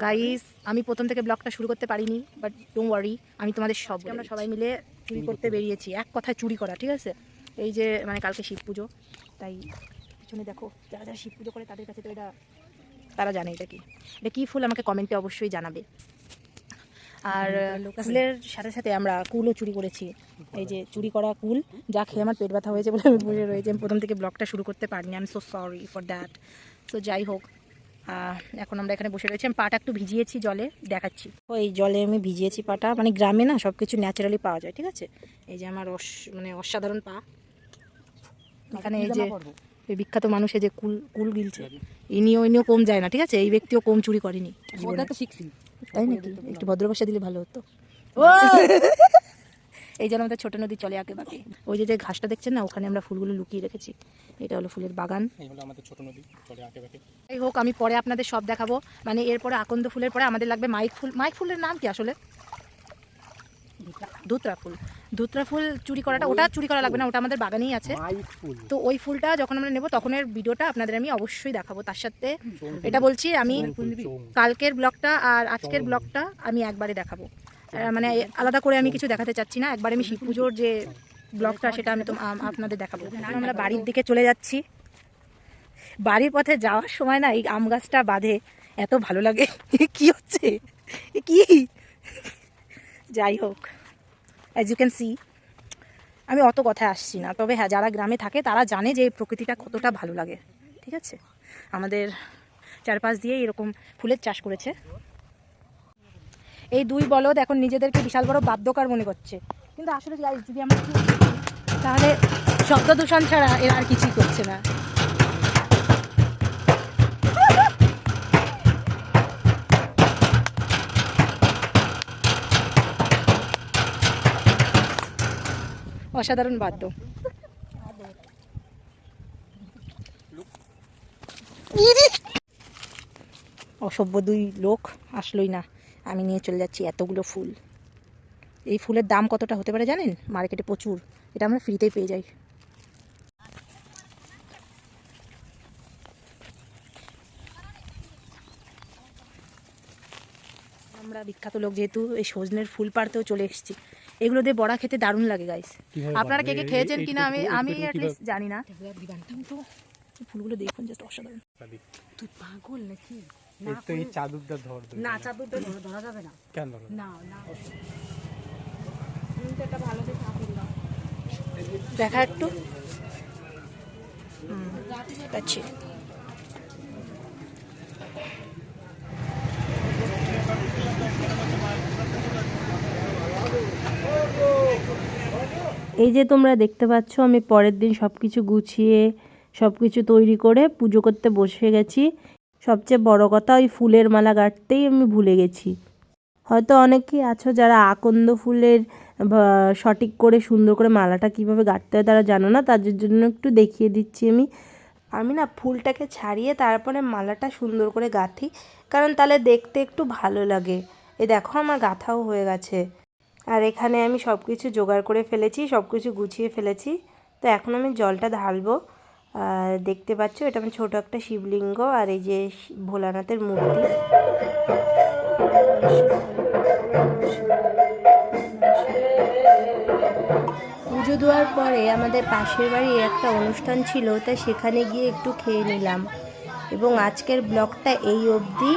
Guys আমি প্রথম থেকে ব্লগটা শুরু করতে পারিনি, বাট ডোন্ট ওয়ারি, আমি তোমাদের সব আমরা সবাই মিলে চুরি করতে বেরিয়েছি। এক কথায় চুরি করা, ঠিক আছে। এই যে মানে কালকে শিব পুজো, তাই পিছনে দেখো যারা যারা শিব পুজো করে তাদের কাছে তো এটা তারা জানে এটা কী ফুল, আমাকে কমেন্টে অবশ্যই জানাবে। আর ফুলের সাথে সাথে আমরা কুলও চুরি করেছি। এই যে চুরি করা কুল, যা খেয়ে আমার পেট ব্যথা হয়েছে বলে আমি বসে রয়েছি। আমি প্রথম থেকে ব্লগটা শুরু করতে পারিনি, I am so sorry for that. তো যাই হোক, এখন আমরা এখানে বসে রয়েছি। আমি পাটা একটু ভিজিয়েছি জলে, দেখাচ্ছি। তো এই জলে আমি ভিজিয়েছি পাটা, মানে গ্রামে না সব কিছু ন্যাচারালি পাওয়া যায়, ঠিক আছে। এই যে আমার মানে অসাধারণ পা। এখানে এই যে এই বিখ্যাত মানুষ এই যে কুল গিলছে, ইনিও কম যায় না, ঠিক আছে। এই ব্যক্তিও কম চুরি করেনি, তাই নাকি? একটু ভদ্র ভাষা দিলে ভালো হতো। এই যেন আমাদের ছোট নদী চলে আঁকে বাঁকে। ওই যে ঘাসটা দেখছেন না, ওখানে আমরা ফুলগুলো লুকিয়ে রেখেছি। এটা হলো ফুলের বাগান, আমাদের ছোট নদী চলে আঁকে বাঁকে। যাই হোক, আমি পরে আপনাদের সব দেখাবো। মানে এরপরে আকন্দ ফুলের পরে আমাদের লাগবে মাইক ফুল। মাইক ফুলের নাম কি আসলে? ধুতরা ফুল চুরি করাটা, ওটা চুরি করা লাগবে না, ওটা আমাদের বাগানেই আছে। তো ওই ফুলটা যখন আমরা নেব তখনের ভিডিওটা আপনাদের আমি অবশ্যই দেখাবো। তার সাথে এটা বলছি, আমি কালকের ব্লগটা আর আজকের ব্লগটা আমি একবারে দেখাবো, মানে আলাদা করে আমি কিছু দেখাতে চাচ্ছি না। একবারে আমি শিব পুজোর যে ব্লগটা সেটা আমি তো আপনাদের দেখাবো। আমরা বাড়ির দিকে চলে যাচ্ছি। বাড়ির পথে যাওয়ার সময় না এই আম গাছটা বাঁধে এত ভালো লাগে। কি হচ্ছে কি? যাই হোক, অ্যাজ ইউ ক্যান সি, আমি অত কথায় আসছি না। তবে হ্যাঁ, যারা গ্রামে থাকে তারা জানে যে এই প্রকৃতিটা কতটা ভালো লাগে, ঠিক আছে। আমাদের চারপাশ দিয়ে এরকম ফুলের চাষ করেছে। এই দুই বলদ এখন নিজেদেরকে বিশাল বড় বাদ্যকার মনে করছে, কিন্তু আসলে যদি আমরা তাহলে শব্দ দূষণ ছাড়া এরা আর কিছুই করছে না। অসাধারণ বাদ্য। অসভ্য দুই লোক আসলোই না, আমি নিয়ে চলে যাচ্ছি এতগুলো ফুল। এই ফুলের দাম কতটা হতে পারে জানেন? মার্কেটে প্রচুর, এটা আমরা ফ্রিতেই পেয়ে যাই। আমরা বিখ্যাত লোক যেহেতু, এই সজনের ফুল পাড়তেও চলে এসেছি। এগুলো দিয়ে বড়া খেতে দারুণ লাগে গাইস। আপনারা কে কে খেয়েছেন কিনা আমি অ্যাটলিস্ট জানি না, কিন্তু ফুলগুলো দেখুন, জাস্ট অসাধারণ। তুই পাগল নাকি? তো এই চাদরটা ধর না, চাদরটা ধরা যাবে না। কেন ধরো না না, এটা ভালো দেখে আপেল দাও। দেখা একটু আচ্ছা। এই যে তোমরা দেখতে পাচ্ছ, আমি পরের দিন সব কিছু গুছিয়ে সব কিছু তৈরি করে পুজো করতে বসে গেছি। সবচেয়ে বড় কথা, ওই ফুলের মালা গাঁথতেই আমি ভুলে গেছি। হয়তো অনেকেই আছো যারা আকন্দ ফুলের সঠিক করে সুন্দর করে মালাটা কিভাবে গাঁথতে হয় তারা জানো না, তাদের জন্য একটু দেখিয়ে দিচ্ছি। আমি না ফুলটাকে ছাড়িয়ে তারপরে মালাটা সুন্দর করে গাঁথি, কারণ তাহলে দেখতে একটু ভালো লাগে। এই দেখো আমার গাঁথাও হয়ে গেছে। আর এখানে আমি সব কিছু জোগাড় করে ফেলেছি, সব কিছু গুছিয়ে ফেলেছি। তো এখন আমি জলটা ঢালবো। দেখতে পাচ্ছ, এটা আমার ছোটো একটা শিবলিঙ্গ, আর এই যে ভোলানাথের মূর্তি। পুজো দেওয়ার পরে আমাদের পাশের বাড়ি একটা অনুষ্ঠান ছিল, তাই সেখানে গিয়ে একটু খেয়ে নিলাম। এবং আজকের ব্লগটা এই অবধি,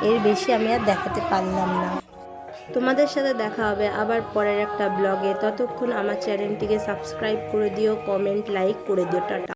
এর বেশি আমি আর দেখাতে পারলাম না। তোমাদের সাথে দেখা হবে আবার পরের একটা ব্লগে। ততক্ষণ আমার চ্যানেলটিকে সাবস্ক্রাইব করে দিও, কমেন্ট লাইক করে দিও। টাটা।